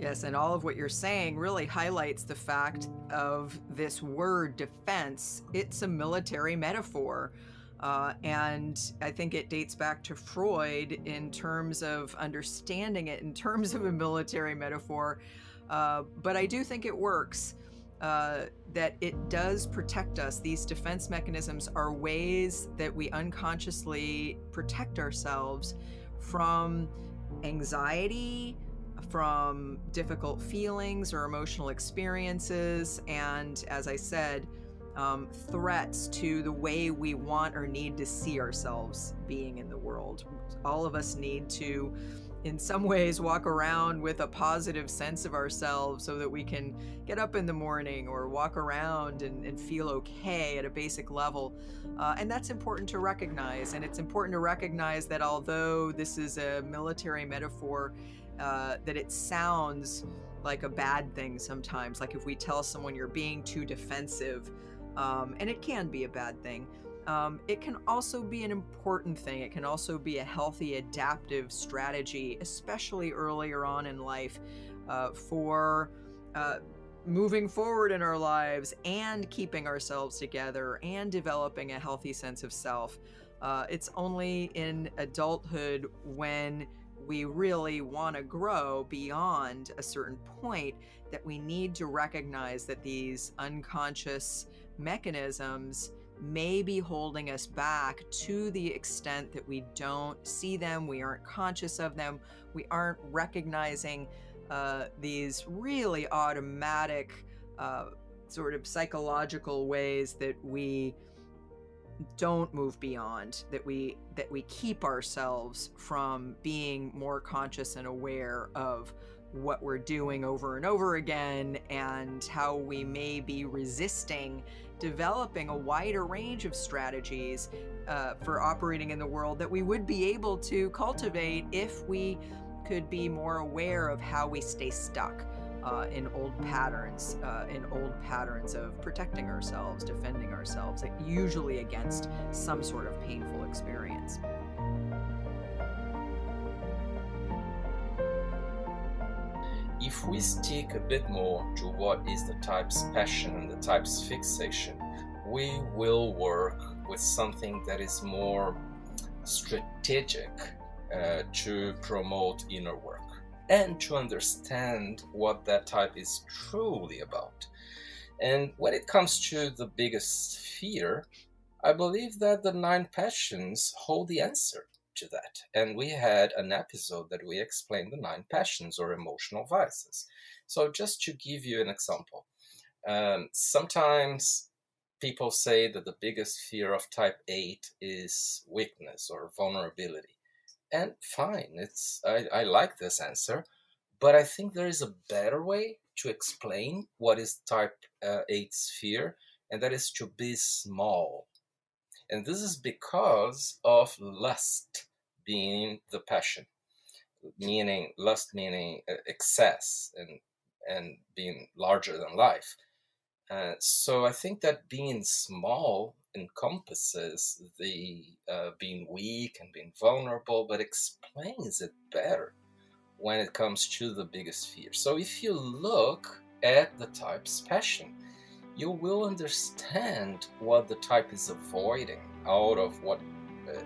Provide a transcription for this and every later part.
Yes, and all of what you're saying really highlights the fact of this word defense. It's a military metaphor. And I think it dates back to Freud in terms of understanding it in terms of a military metaphor. But I do think it works, that it does protect us. These defense mechanisms are ways that we unconsciously protect ourselves from anxiety, from difficult feelings or emotional experiences, and as I said, threats to the way we want or need to see ourselves being in the world. All of us need to, in some ways, walk around with a positive sense of ourselves so that we can get up in the morning or walk around and feel okay at a basic level. And that's important to recognize. And it's important to recognize that although this is a military metaphor, that it sounds like a bad thing sometimes. Like if we tell someone you're being too defensive, and it can be a bad thing, it can also be an important thing. It can also be a healthy adaptive strategy, especially earlier on in life, for moving forward in our lives and keeping ourselves together and developing a healthy sense of self. It's only in adulthood, when we really want to grow beyond a certain point, that we need to recognize that these unconscious mechanisms may be holding us back to the extent that we don't see them, we aren't conscious of them, we aren't recognizing these really automatic sort of psychological ways that we don't move beyond, that we keep ourselves from being more conscious and aware of what we're doing over and over again, and how we may be resisting developing a wider range of strategies for operating in the world that we would be able to cultivate if we could be more aware of how we stay stuck in old patterns of protecting ourselves, defending ourselves, usually against some sort of painful experience. If we stick a bit more to what is the type's passion and the type's fixation, we will work with something that is more strategic to promote inner work and to understand what that type is truly about. And when it comes to the biggest fear, I believe that the 9 passions hold the answer to that. And we had an episode that we explained the 9 passions or emotional vices. So just to give you an example, sometimes people say that the biggest fear of type 8 is weakness or vulnerability. And fine, I like this answer, but I think there is a better way to explain what is type 8's fear, and that is to be small. And this is because of lust being the passion, meaning excess and being larger than life. So I think that being small encompasses the being weak and being vulnerable, but explains it better when it comes to the biggest fear. So if you look at the type's passion, you will understand what the type is avoiding out of what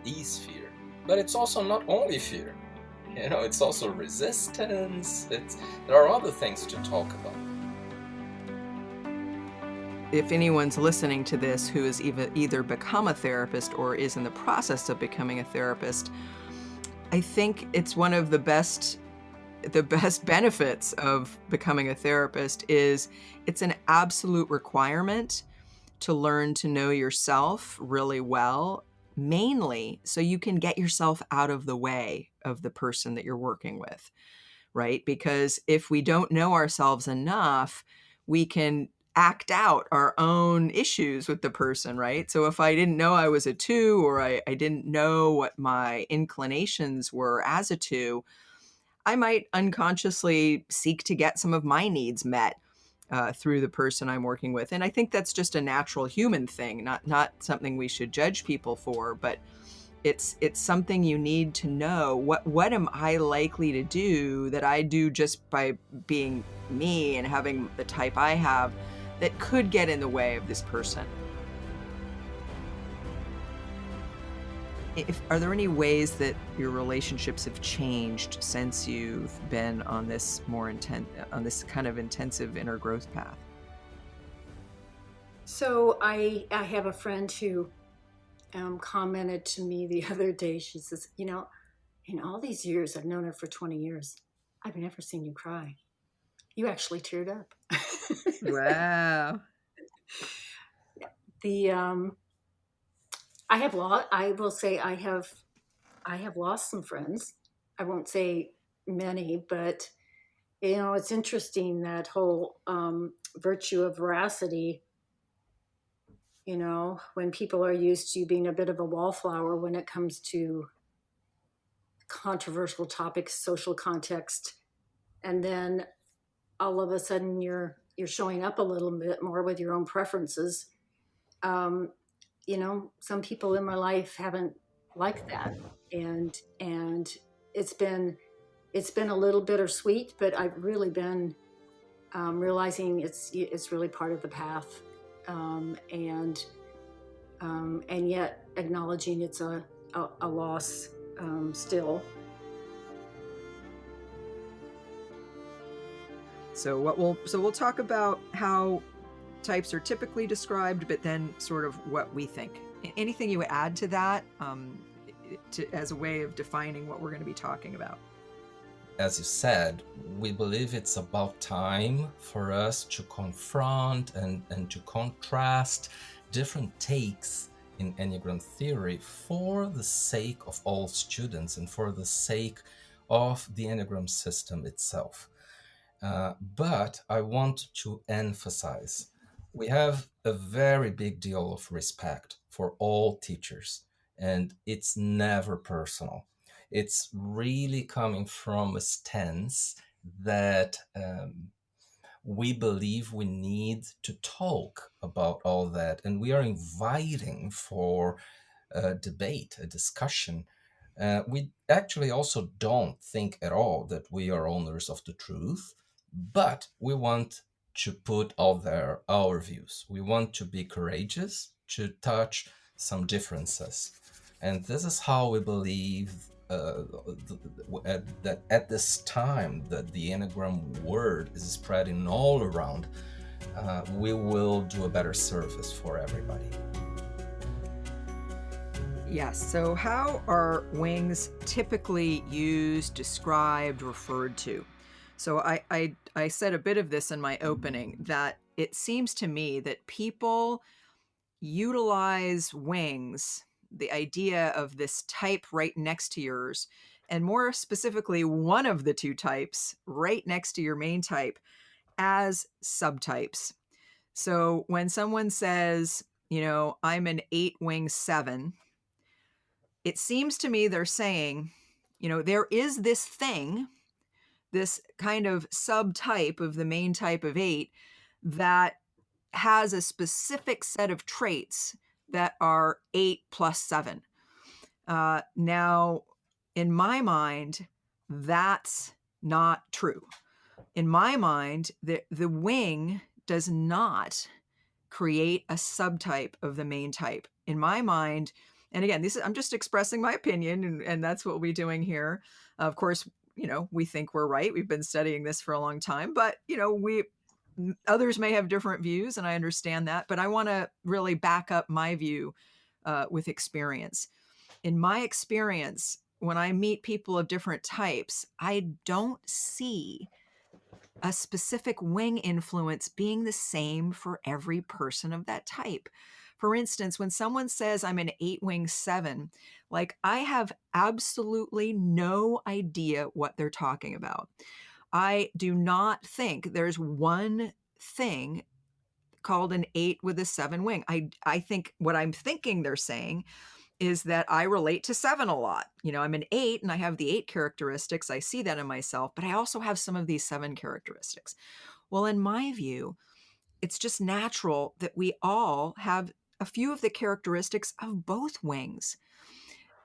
is fear. But it's also not only fear, it's also resistance. There are other things to talk about. If anyone's listening to this who has either become a therapist or is in the process of becoming a therapist, I think it's one of the best benefits of becoming a therapist is it's an absolute requirement to learn to know yourself really well, mainly so you can get yourself out of the way of the person that you're working with, right? Because if we don't know ourselves enough, we can act out our own issues with the person, right? So if I didn't know I was a 2, or I didn't know what my inclinations were as a 2, I might unconsciously seek to get some of my needs met through the person I'm working with. And I think that's just a natural human thing, not something we should judge people for. But it's something you need to know. What am I likely to do that I do just by being me and having the type I have that could get in the way of this person? If are there any ways that your relationships have changed since you've been on this on this kind of intensive inner growth path? So I have a friend who commented to me the other day. She says, in all these years, I've known her for 20 years, I've never seen you cry. You actually teared up. Wow. The I will say I have lost some friends. I won't say many, but it's interesting that whole virtue of veracity. When people are used to being a bit of a wallflower when it comes to controversial topics, social context, and then all of a sudden you're showing up a little bit more with your own preferences. Some people in my life haven't liked that, and it's been a little bittersweet, but I've really been realizing it's really part of the path, and yet acknowledging it's a loss still. So we'll talk about how types are typically described, but then sort of what we think. Anything you add to that, as a way of defining what we're going to be talking about? As you said, we believe it's about time for us to confront and to contrast different takes in Enneagram theory for the sake of all students and for the sake of the Enneagram system itself. But I want to emphasize, we have a very big deal of respect for all teachers, and it's never personal. It's really coming from a stance that we believe we need to talk about all that, and we are inviting for a debate, a discussion. We actually also don't think at all that we are owners of the truth, but we want to put out there our views. We want to be courageous, to touch some differences. And this is how we believe that at this time that the Enneagram word is spreading all around, we will do a better service for everybody. Yes. So how are wings typically used, described, referred to? So I said a bit of this in my opening, that it seems to me that people utilize wings, the idea of this type right next to yours, and more specifically, one of the two types right next to your main type, as subtypes. So when someone says, I'm an 8 wing 7, it seems to me they're saying, there is this thing, this kind of subtype of the main type of 8 that has a specific set of traits that are 8 plus 7. Now, in my mind, that's not true. In my mind, the wing does not create a subtype of the main type. In my mind, and again, I'm just expressing my opinion, and that's what we'll be doing here. Of course, we think we're right. We've been studying this for a long time, but others may have different views, and I understand that. But I want to really back up my view with experience. In my experience, when I meet people of different types, I don't see a specific wing influence being the same for every person of that type. For instance, when someone says I'm an 8 wing 7, like, I have absolutely no idea what they're talking about. I do not think there's one thing called an 8 with a 7 wing. I think what I'm thinking they're saying is that I relate to 7 a lot. I'm an 8 and I have the 8 characteristics. I see that in myself, but I also have some of these 7 characteristics. Well, in my view, it's just natural that we all have a few of the characteristics of both wings.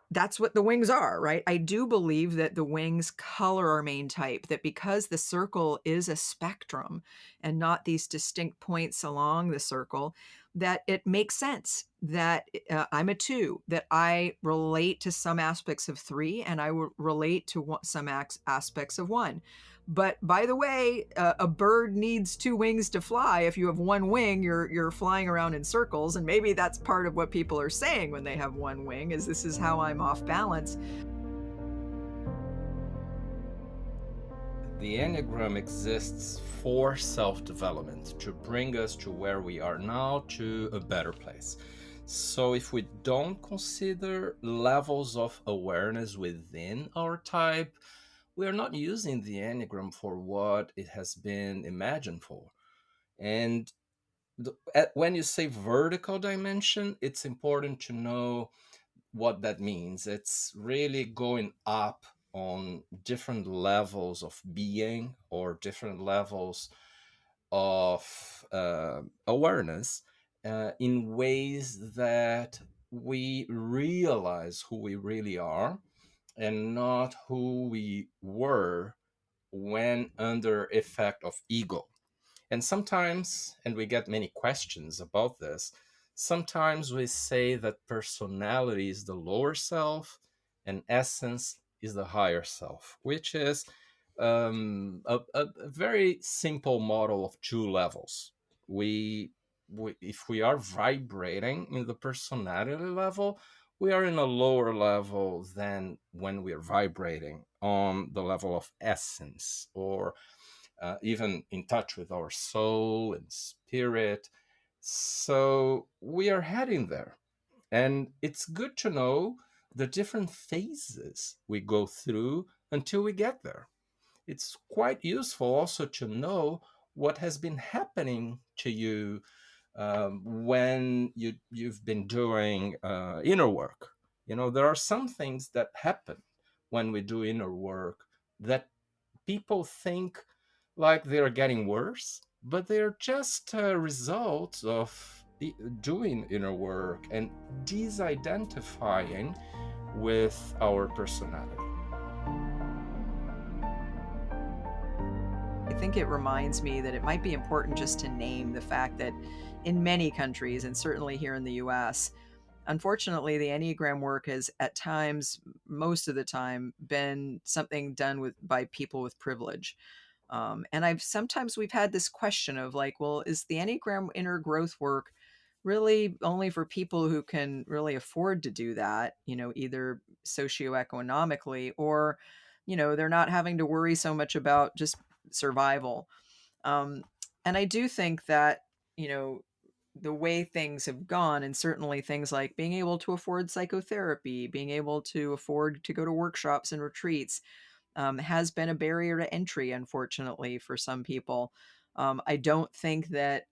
that's what the wings are, right? I do believe that the wings color our main type, that because the circle is a spectrum and not these distinct points along the circle, that it makes sense that I'm a 2, that I relate to some aspects of 3 and I will relate to some aspects of 1. But by the way, a bird needs 2 wings to fly. If you have 1 wing, you're flying around in circles, and maybe that's part of what people are saying when they have 1 wing, is this is how I'm off balance. The Enneagram exists for self-development, to bring us to where we are now, to a better place. So if we don't consider levels of awareness within our type, we are not using the Enneagram for what it has been imagined for. And when you say vertical dimension, it's important to know what that means. It's really going up on different levels of being or different levels of awareness in ways that we realize who we really are and not who we were when under effect of ego. And sometimes, and we get many questions about this, sometimes we say that personality is the lower self and essence is the higher self, which is a very simple model of 2 levels. If we are vibrating in the personality level, we are in a lower level than when we are vibrating on the level of essence, or even in touch with our soul and spirit. So we are heading there. And it's good to know the different phases we go through until we get there. It's quite useful also to know what has been happening to you when you've been doing inner work. There are some things that happen when we do inner work that people think like they're getting worse, but they're just results of doing inner work and desidentifying with our personality. I think it reminds me that it might be important just to name the fact that in many countries, and certainly here in the US, unfortunately, the Enneagram work has at times, most of the time, been something done by people with privilege. And we've had this question of like, well, is the Enneagram inner growth work really only for people who can really afford to do that, either socioeconomically, or, they're not having to worry so much about just survival. Um, and I do think that, you know, the way things have gone, and certainly things like being able to afford psychotherapy, being able to afford to go to workshops and retreats, has been a barrier to entry, unfortunately, for some people. I don't think that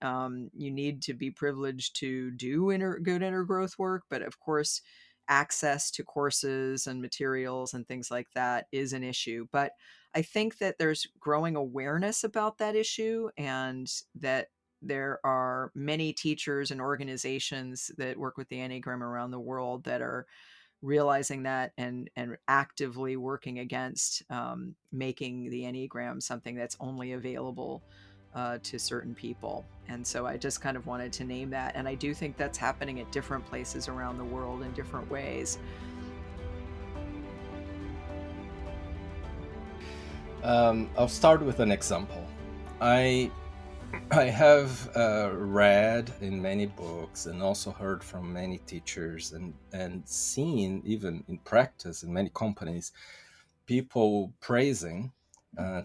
you need to be privileged to do good inner growth work, but of course, access to courses and materials and things like that is an issue. But I think that there's growing awareness about that issue, and that there are many teachers and organizations that work with the Enneagram around the world that are realizing that and actively working against making the Enneagram something that's only available to certain people. And so I just kind of wanted to name that. And I do think that's happening at different places around the world in different ways. I'll start with an example. I have read in many books and also heard from many teachers and seen even in practice in many companies, people praising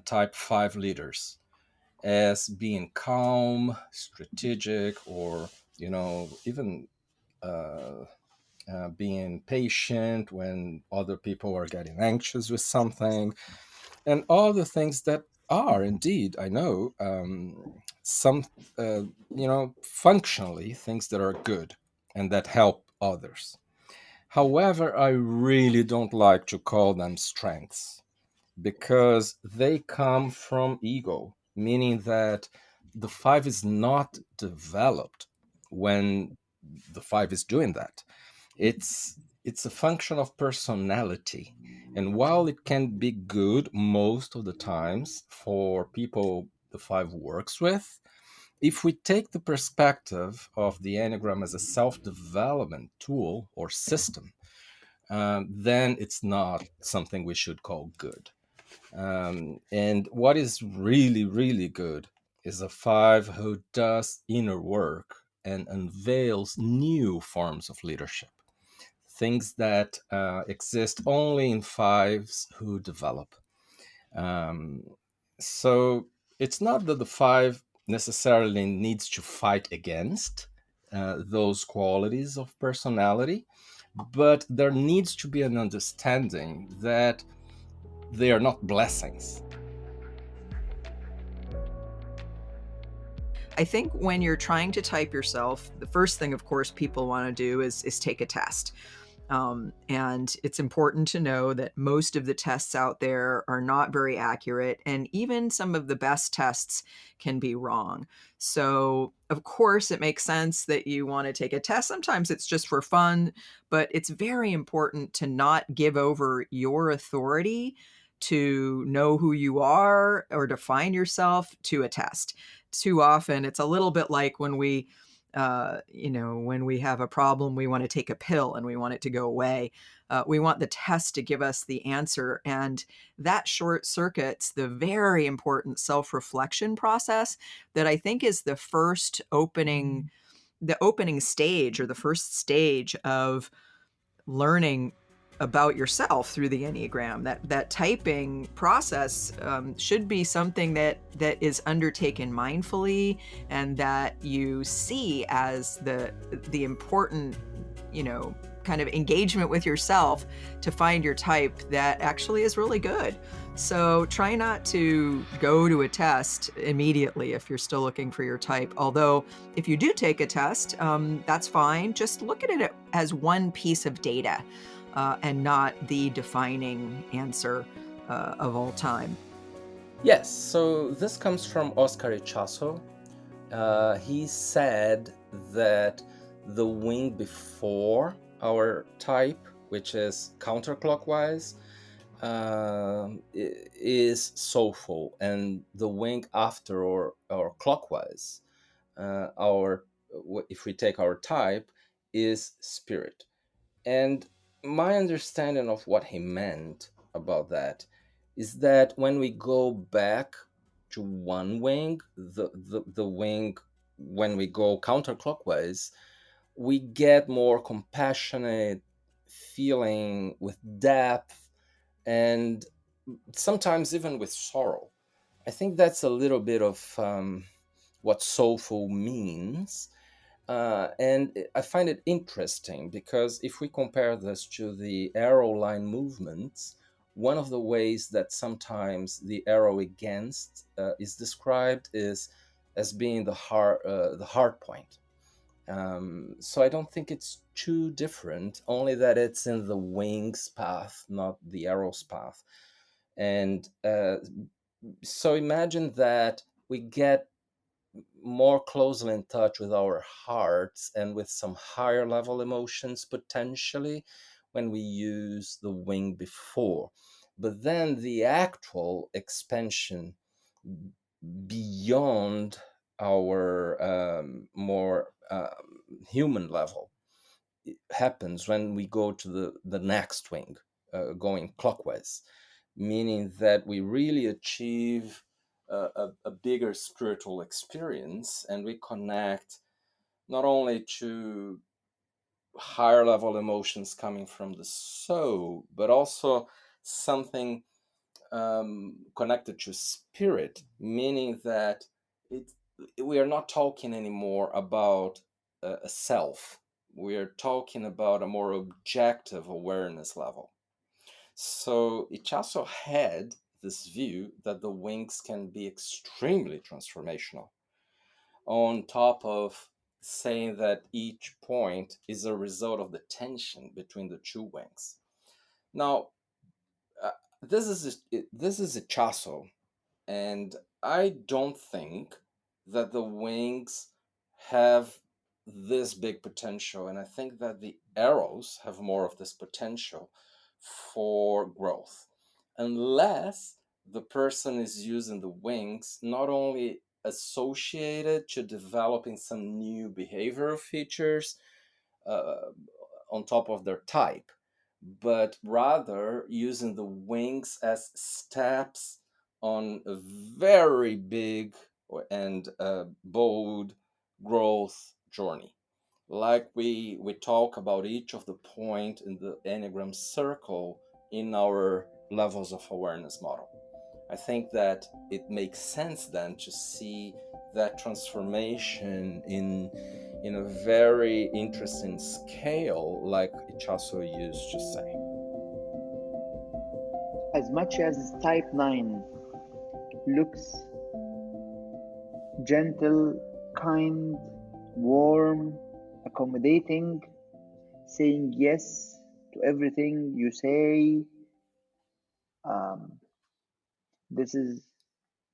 type 5 leaders as being calm, strategic, or, even being patient when other people are getting anxious with something, and all the things that are indeed, I know, some, functionally things that are good and that help others. However, I really don't like to call them strengths because they come from ego, meaning that the 5 is not developed when the 5 is doing that. It's it's a function of personality. And while it can be good most of the times for people the 5 works with, if we take the perspective of the Enneagram as a self-development tool or system, then it's not something we should call good. And what is really, really good is a 5 who does inner work and unveils new forms of leadership, things that exist only in 5s who develop. Um, so it's not that the 5 necessarily needs to fight against those qualities of personality, but there needs to be an understanding that they are not blessings. I think when you're trying to type yourself, the first thing, of course, people want to do is take a test. And it's important to know that most of the tests out there are not very accurate, and even some of the best tests can be wrong. So, of course, it makes sense that you want to take a test. Sometimes it's just for fun, but it's very important to not give over your authority to know who you are or define yourself to a test. Too often, it's a little bit like when we when we have a problem, we want to take a pill and we want it to go away. We want the test to give us the answer. And that short circuits the very important self reflection process that I think is the opening stage or the first stage of learning about yourself through the Enneagram. That typing process should be something that is undertaken mindfully, and that you see as the important, kind of engagement with yourself to find your type that actually is really good. So try not to go to a test immediately if you're still looking for your type. Although if you do take a test, that's fine. Just look at it as one piece of data and not the defining answer of all time. Yes, so this comes from Oscar Ichazo. He said that the wing before our type, which is counterclockwise, is soulful, and the wing after or clockwise, if we take our type, is spirit. And my understanding of what he meant about that is that when we go back to one wing, the wing, when we go counterclockwise, we get more compassionate feeling with depth, and sometimes even with sorrow. I think that's a little bit of what soulful means. And I find it interesting because if we compare this to the arrow line movements, one of the ways that sometimes the arrow against is described is as being the heart point. So I don't think it's too different, only that it's in the wing's path, not the arrow's path. And so imagine that we get more closely in touch with our hearts and with some higher level emotions potentially when we use the wing before. But then the actual expansion beyond our more human level happens when we go to the next wing, going clockwise, meaning that we really achieve a bigger spiritual experience, and we connect not only to higher level emotions coming from the soul, but also something connected to spirit, meaning that we are not talking anymore about a self. We are talking about a more objective awareness level. So Ichazo had this view that the wings can be extremely transformational, on top of saying that each point is a result of the tension between the two wings. Now, this is Ichazo, and I don't think that the wings have this big potential, and I think that the arrows have more of this potential for growth, unless the person is using the wings not only associated to developing some new behavioral features uh, on top of their type, but rather using the wings as steps on a very big and bold growth journey. Like we talk about each of the point in the Enneagram circle in our levels of awareness model. I think that it makes sense then to see that transformation in a very interesting scale, like Ichaso used to say. As much as type 9 looks gentle, kind, warm, accommodating, saying yes to everything you say, this is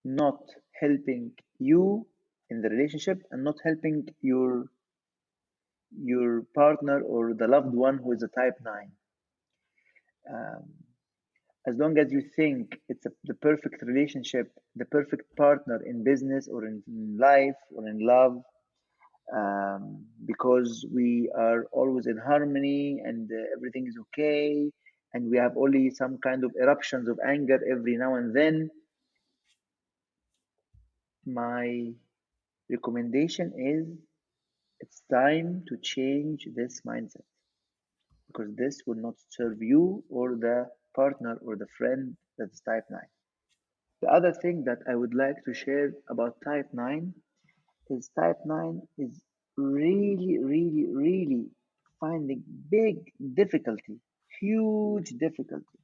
not helping you in the relationship and not helping your partner or the loved one who is a type 9. As long as you think it's the perfect relationship, the perfect partner in business or in life or in love, because we are always in harmony and everything is okay, and we have only some kind of eruptions of anger every now and then, my recommendation is it's time to change this mindset, because this will not serve you or the partner or the friend that's type 9. The other thing that I would like to share about type 9 is type 9 is really, really, really finding big difficulty, huge difficulty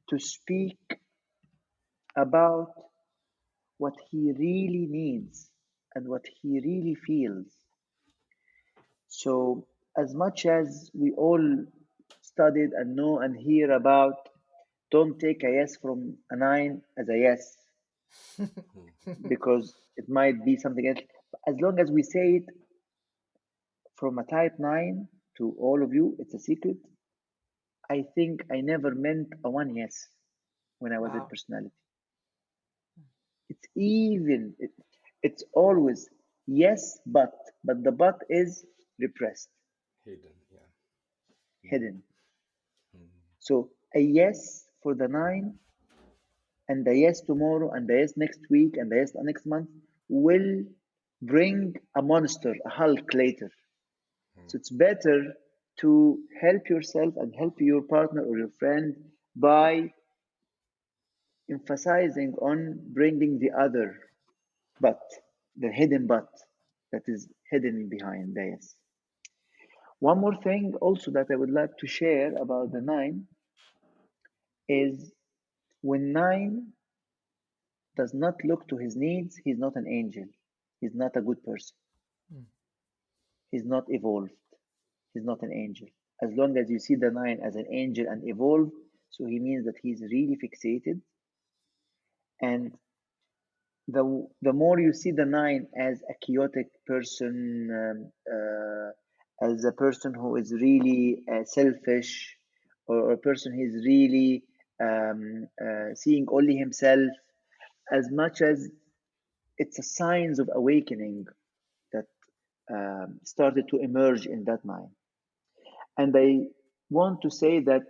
to speak about what he really needs and what he really feels. So, as much as we all studied and know and hear about, don't take a yes from a 9 as a yes, because it might be something else. As long as we say it from a type 9 to all of you, it's a secret. I think I never meant a one yes when I was in Wow. personality. It's it's always yes, but the but is repressed, Hidden, yeah. hidden. Mm. So a yes for the 9 and a yes tomorrow and a yes next week and a yes next month will bring a monster, a Hulk later. So it's better to help yourself and help your partner or your friend by emphasizing on bringing the other but, the hidden but that is hidden behind the yes. One more thing also that I would like to share about the 9 is when 9 does not look to his needs, he's not an angel. He's not a good person. Mm. He's not evolved. He's not an angel. As long as you see the 9 as an angel and evolved, so he means that he's really fixated. And the more you see the 9 as a chaotic person, as a person who is really selfish, or a person who is really seeing only himself, as much as it's a signs of awakening that started to emerge in that 9. And I want to say that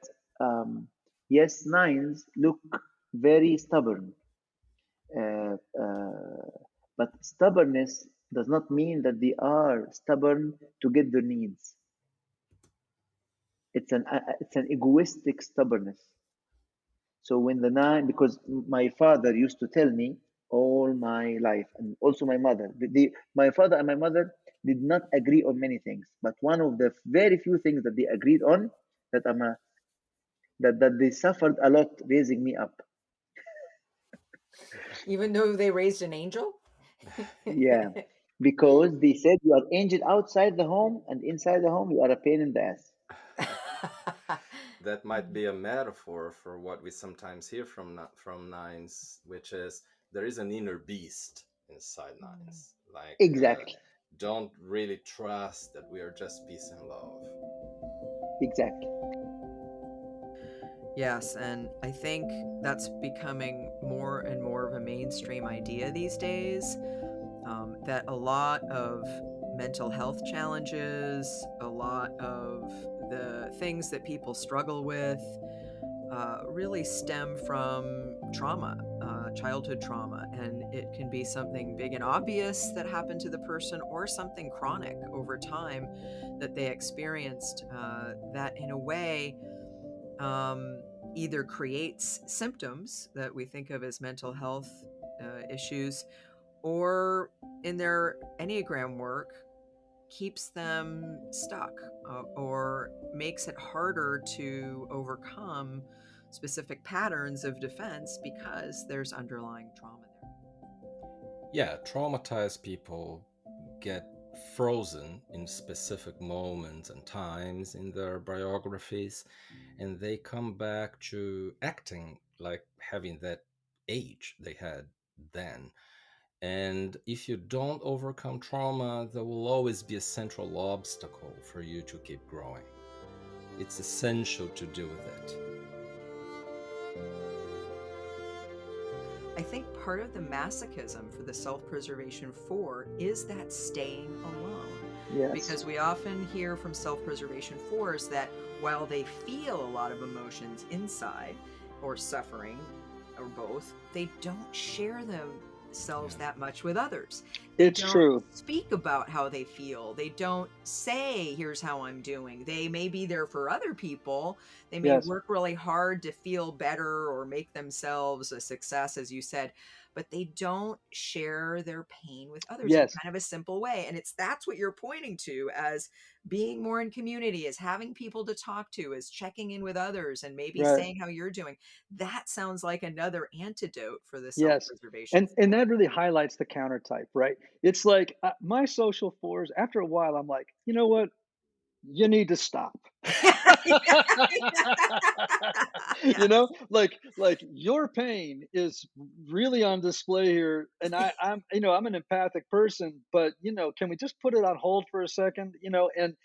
yes, 9s look very stubborn. Uh, uh, but stubbornness does not mean that they are stubborn to get their needs. It's an egoistic stubbornness. So when the 9, because my father used to tell me all my life, and also my mother, my father and my mother did not agree on many things, but one of the very few things that they agreed on, that that they suffered a lot raising me up. Even though they raised an angel? Yeah, because they said you are angel outside the home, and inside the home you are a pain in the ass. That might be a metaphor for what we sometimes hear from 9s, which is there is an inner beast inside 9s. Like Exactly. don't really trust that we are just peace and love. Exactly. Yes, and I think that's becoming more and more of a mainstream idea these days. That a lot of mental health challenges, a lot of the things that people struggle with, really stem from trauma, childhood trauma. And it can be something big and obvious that happened to the person, or something chronic over time that they experienced, that in a way either creates symptoms that we think of as mental health issues, or in their Enneagram work keeps them stuck, or makes it harder to overcome specific patterns of defense because there's underlying trauma there. Yeah, traumatized people get frozen in specific moments and times in their biographies, and they come back to acting like having that age they had then. And if you don't overcome trauma, there will always be a central obstacle for you to keep growing. It's essential to deal with it. I think part of the masochism for the self-preservation 4 is that staying alone. Yes. Because we often hear from self-preservation 4s that while they feel a lot of emotions inside, or suffering, or both, they don't share themselves that much with others. It's They don't true. speak about how they feel. They don't say, here's how I'm doing. They may be there for other people. They may Yes. work really hard to feel better or make themselves a success, as you said, but they don't share their pain with others in Yes. kind of a simple way. And that's what you're pointing to as being more in community, as having people to talk to, as checking in with others and maybe Right. saying how you're doing. That sounds like another antidote for the Yes. self-preservation. And that really highlights the countertype, right? It's like my social fours, after a while, I'm like, you know what? You need to stop. You Yes. know, like your pain is really on display here, and I'm I'm an empathic person, but can we just put it on hold for a second? And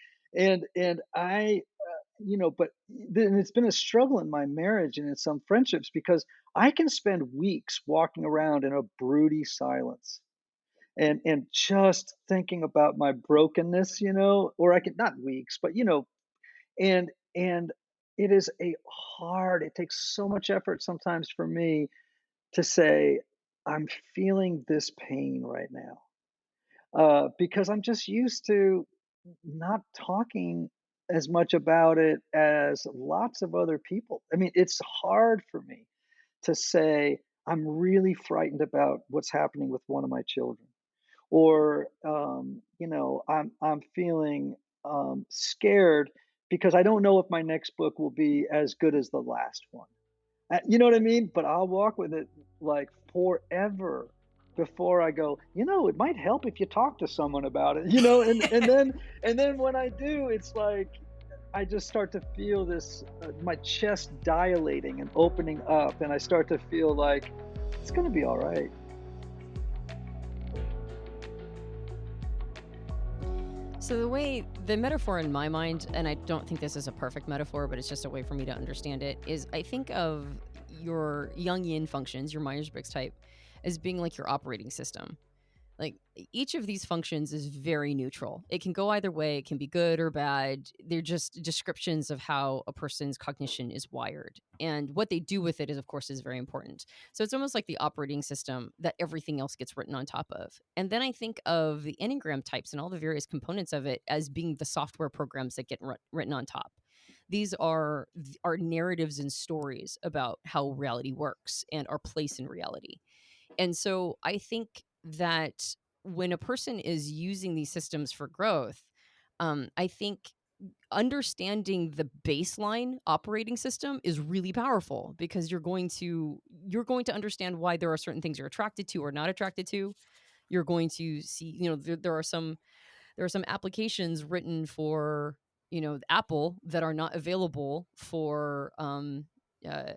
I but then it's been a struggle in my marriage and in some friendships because I can spend weeks walking around in a broody silence and just thinking about my brokenness, or I can not weeks, but and it is it takes so much effort sometimes for me to say, I'm feeling this pain right now. Because I'm just used to not talking as much about it as lots of other people. I mean, it's hard for me to say, I'm really frightened about what's happening with one of my children, or I'm feeling scared because I don't know if my next book will be as good as the last one. You know what I mean? But I'll walk with it like forever before I go, it might help if you talk to someone about it, and then when I do, it's like I just start to feel this my chest dilating and opening up, and I start to feel like it's going to be all right. So the way the metaphor in my mind, and I don't think this is a perfect metaphor, but it's just a way for me to understand it, is I think of your Jungian functions, your Myers-Briggs type, as being like your operating system. Like each of these functions is very neutral. It can go either way. It can be good or bad. They're just descriptions of how a person's cognition is wired. And what they do with it is, of course, is very important. So it's almost like the operating system that everything else gets written on top of. And then I think of the Enneagram types and all the various components of it as being the software programs that get written on top. These are narratives and stories about how reality works and our place in reality. And so I think that when a person is using these systems for growth, I think understanding the baseline operating system is really powerful because you're going to understand why there are certain things you're attracted to or not attracted to. You're going to see, there are some applications written for Apple that are not available for uh,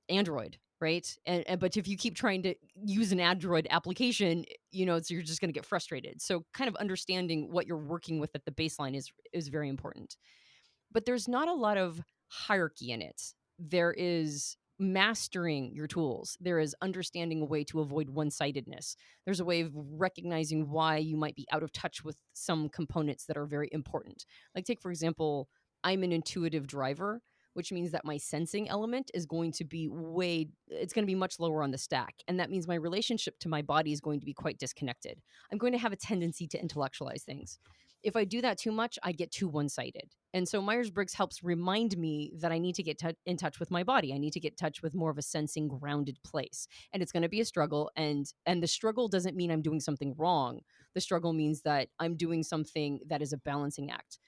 Android. right? And but if you keep trying to use an Android application, so you're just going to get frustrated. So kind of understanding what you're working with at the baseline is very important. But there's not a lot of hierarchy in it. There is mastering your tools. There is understanding a way to avoid one-sidedness. There's a way of recognizing why you might be out of touch with some components that are very important. Like take, for example, I'm an intuitive driver, which means that my sensing element is going to be it's going to be much lower on the stack. And that means my relationship to my body is going to be quite disconnected. I'm going to have a tendency to intellectualize things. If I do that too much, I get too one-sided. And so Myers-Briggs helps remind me that I need to get in touch with my body. I need to get in touch with more of a sensing, grounded place. And it's going to be a struggle. And the struggle doesn't mean I'm doing something wrong. The struggle means that I'm doing something that is a balancing act.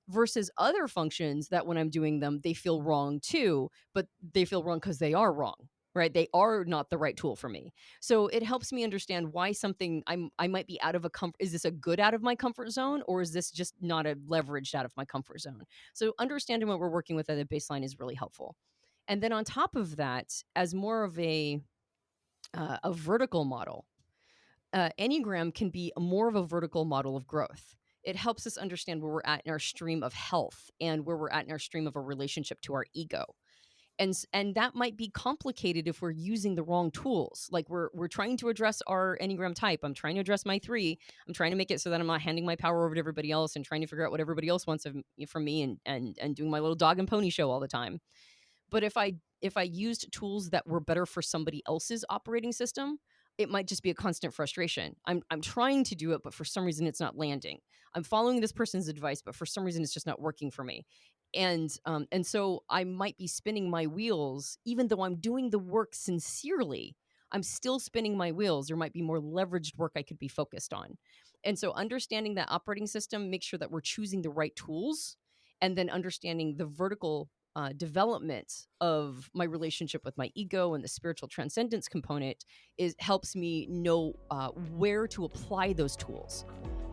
Versus other functions that when I'm doing them, they feel wrong too, but they feel wrong because they are wrong, right? They are not the right tool for me. So it helps me understand why something I might be out of a comfort. Is this a good out of my comfort zone, or is this just not a leveraged out of my comfort zone? So understanding what we're working with at a baseline is really helpful. And then on top of that, as more of a vertical model, Enneagram can be more of a vertical model of growth. It helps us understand where we're at in our stream of health and where we're at in our stream of a relationship to our ego. And that might be complicated if we're using the wrong tools. Like we're trying to address our Enneagram type. I'm trying to address my 3. I'm trying to make it so that I'm not handing my power over to everybody else and trying to figure out what everybody else wants from me and doing my little dog and pony show all the time. But if I used tools that were better for somebody else's operating system, it might just be a constant frustration. I'm trying to do it, but for some reason it's not landing. I'm following this person's advice, but for some reason it's just not working for me. And so I might be spinning my wheels, even though I'm doing the work sincerely. I'm still spinning my wheels. There might be more leveraged work I could be focused on. And so understanding that operating system, make sure that we're choosing the right tools, and then understanding the vertical development of my relationship with my ego and the spiritual transcendence component helps me know where to apply those tools.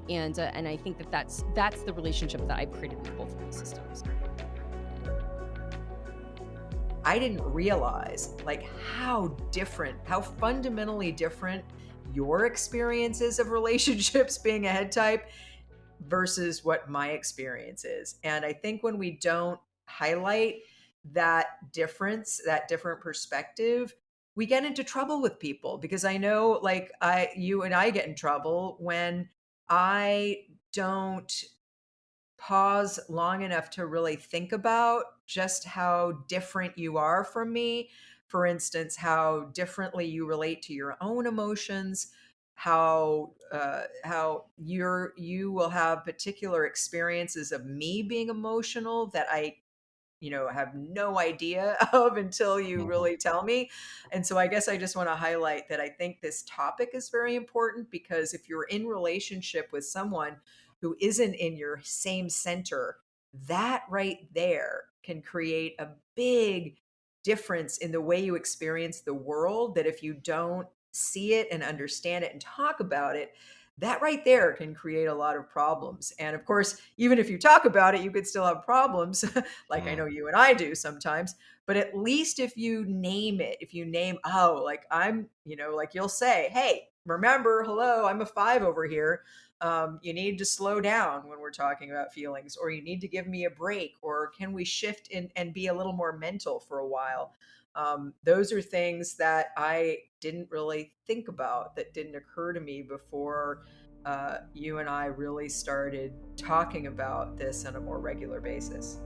And I think that's the relationship that I've created with both of these systems. I didn't realize how fundamentally different your experiences of relationships being a head type versus what my experience is. And I think when we don't highlight that difference, that different perspective, we get into trouble with people, because I know you and I get in trouble when I don't pause long enough to really think about just how different you are from me. For instance, how differently you relate to your own emotions, how you will have particular experiences of me being emotional that I have no idea of until you really tell me. And so I guess I just want to highlight that I think this topic is very important, because if you're in relationship with someone who isn't in your same center, that right there can create a big difference in the way you experience the world, that if you don't see it and understand it and talk about it, that right there can create a lot of problems. And of course, even if you talk about it, you could still have problems, like I know you and I do sometimes. But at least if you name it, if you name, oh, like I'm, like you'll say, hey, remember, hello, I'm a 5 over here. You need to slow down when we're talking about feelings, or you need to give me a break, or can we shift and be a little more mental for a while? Those are things that I didn't really think about, that didn't occur to me before you and I really started talking about this on a more regular basis.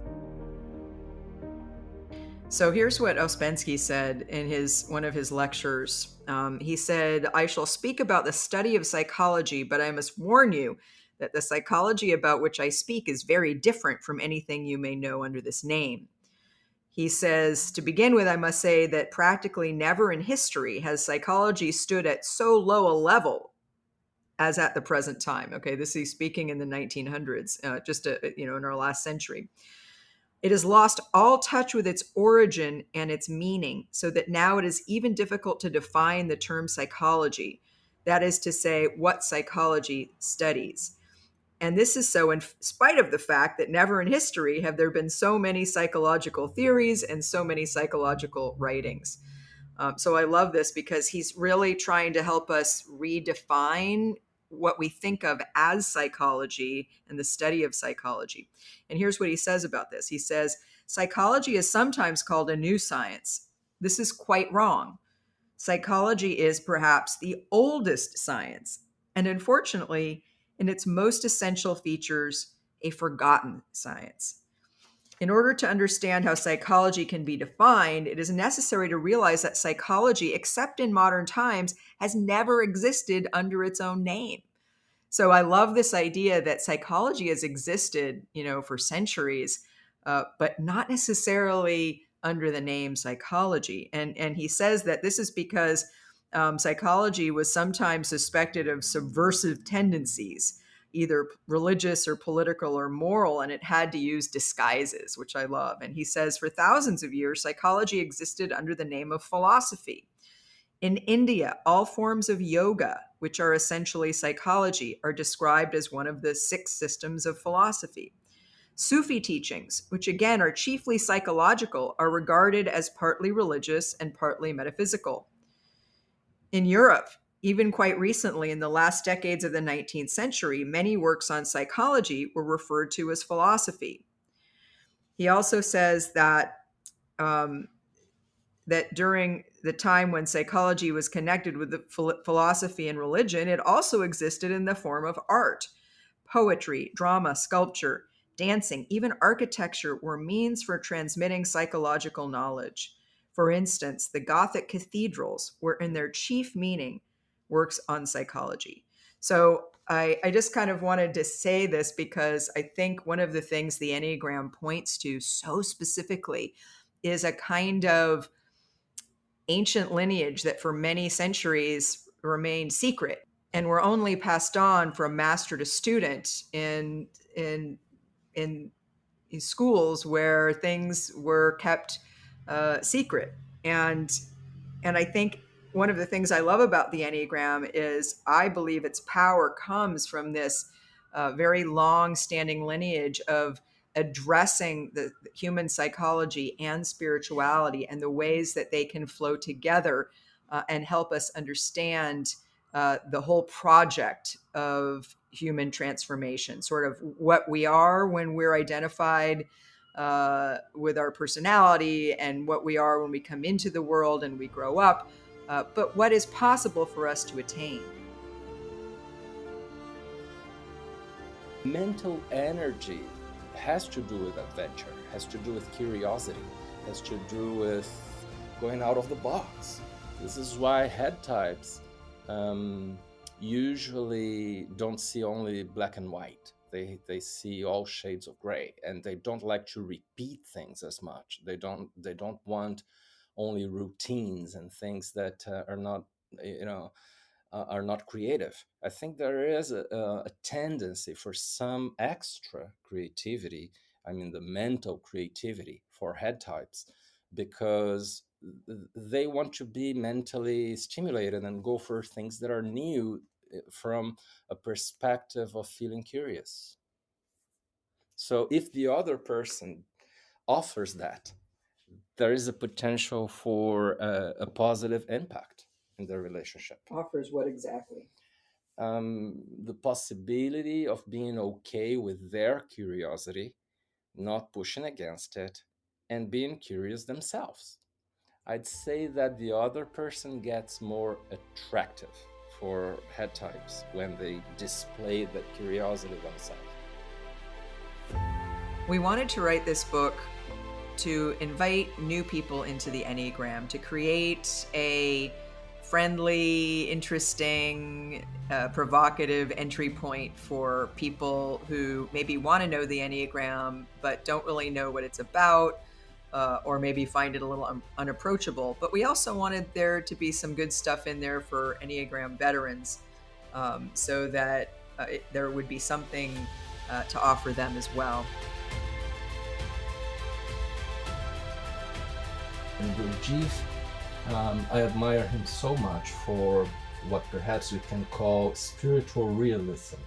So here's what Ouspensky said in one of his lectures. He said, "I shall speak about the study of psychology, but I must warn you that the psychology about which I speak is very different from anything you may know under this name." He says, "To begin with, I must say that practically never in history has psychology stood at so low a level as at the present time." Okay, this is speaking in the 1900s, in our last century. "It has lost all touch with its origin and its meaning, so that now it is even difficult to define the term psychology. That is to say, what psychology studies. And this is so in spite of the fact that never in history have there been so many psychological theories and so many psychological writings." So I love this because he's really trying to help us redefine what we think of as psychology and the study of psychology. And here's what he says about this. He says, psychology is sometimes called a new science. This is quite wrong. Psychology is perhaps the oldest science, and unfortunately, in its most essential features, a forgotten science. In order to understand how psychology can be defined, it is necessary to realize that psychology, except in modern times, has never existed under its own name. So I love this idea that psychology has existed, for centuries, but not necessarily under the name psychology. And he says that this is because psychology was sometimes suspected of subversive tendencies, either religious or political or moral, and it had to use disguises, which I love. And he says for thousands of years, psychology existed under the name of philosophy. In India, all forms of yoga, which are essentially psychology, are described as one of the 6 systems of philosophy. Sufi teachings, which again are chiefly psychological, are regarded as partly religious and partly metaphysical. In Europe, even quite recently, in the last decades of the 19th century, many works on psychology were referred to as philosophy. He also says that that during the time when psychology was connected with the philosophy and religion, it also existed in the form of art. Poetry, drama, sculpture, dancing, even architecture were means for transmitting psychological knowledge. For instance, the Gothic cathedrals were in their chief meaning works on psychology. So I just kind of wanted to say this because I think one of the things the Enneagram points to so specifically is a kind of ancient lineage that for many centuries remained secret and were only passed on from master to student in schools where things were kept secret. And I think one of the things I love about the Enneagram is I believe its power comes from this very long-standing lineage of addressing the human psychology and spirituality and the ways that they can flow together and help us understand the whole project of human transformation, sort of what we are when we're identified with our personality and what we are when we come into the world and we grow up, but what is possible for us to attain. Mental energy has to do with adventure, has to do with curiosity, has to do with going out of the box. This is why head types usually don't see only black and white. They see all shades of gray, and they don't like to repeat things as much. They don't want only routines and things that are not creative. I think there is a tendency for some extra creativity, I mean the mental creativity for head types, because they want to be mentally stimulated and go for things that are new from a perspective of feeling curious. So if the other person offers that, there is a potential for a positive impact in the relationship. Offers what exactly? The possibility of being okay with their curiosity, not pushing against it, and being curious themselves. I'd say that the other person gets more attractive for head types when they display that curiosity themselves. We wanted to write this book to invite new people into the Enneagram, to create a friendly, interesting, provocative entry point for people who maybe want to know the Enneagram but don't really know what it's about, or maybe find it a little unapproachable. But we also wanted there to be some good stuff in there for Enneagram veterans, so that there would be something to offer them as well. And Gurdjieff, I admire him so much for what perhaps we can call spiritual realism,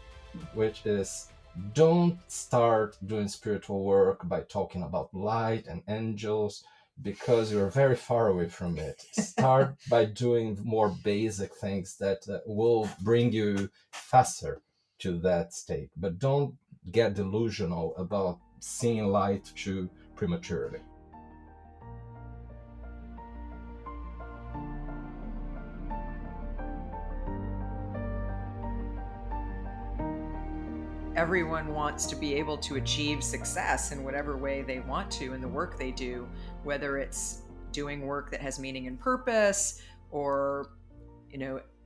which is don't start doing spiritual work by talking about light and angels. because you're very far away from it. Start by doing more basic things that will bring you faster to that state. But don't get delusional about seeing light too prematurely. Everyone wants to be able to achieve success in whatever way they want to in the work they do, whether it's doing work that has meaning and purpose, or,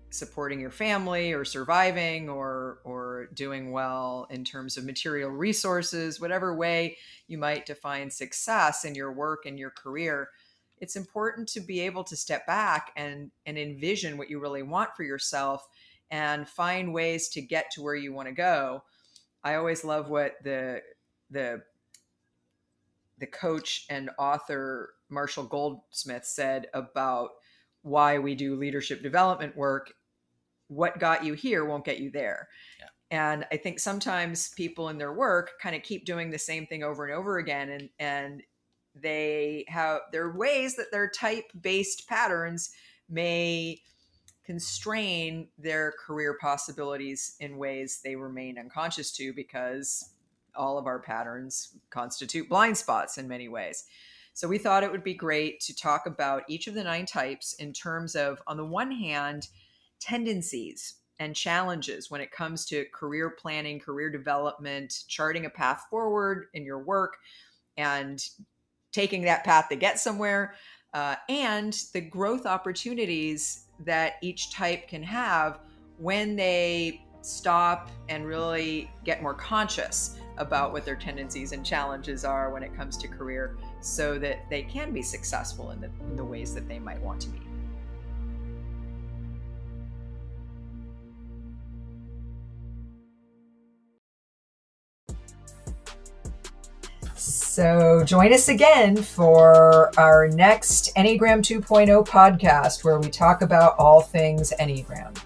supporting your family, or surviving, or doing well in terms of material resources, whatever way you might define success in your work and your career. It's important to be able to step back and envision what you really want for yourself and find ways to get to where you want to go. I always love what the coach and author Marshall Goldsmith said about why we do leadership development work. What got you here won't get you there. Yeah. And I think sometimes people in their work kind of keep doing the same thing over and over again. And they have their ways that their type-based patterns may constrain their career possibilities in ways they remain unconscious to, because all of our patterns constitute blind spots in many ways. So we thought it would be great to talk about each of the 9 types in terms of, on the one hand, tendencies and challenges when it comes to career planning, career development, charting a path forward in your work, and taking that path to get somewhere, and the growth opportunities that each type can have when they stop and really get more conscious about what their tendencies and challenges are when it comes to career, so that they can be successful in the ways that they might want to be. So join us again for our next Enneagram 2.0 podcast, where we talk about all things Enneagram.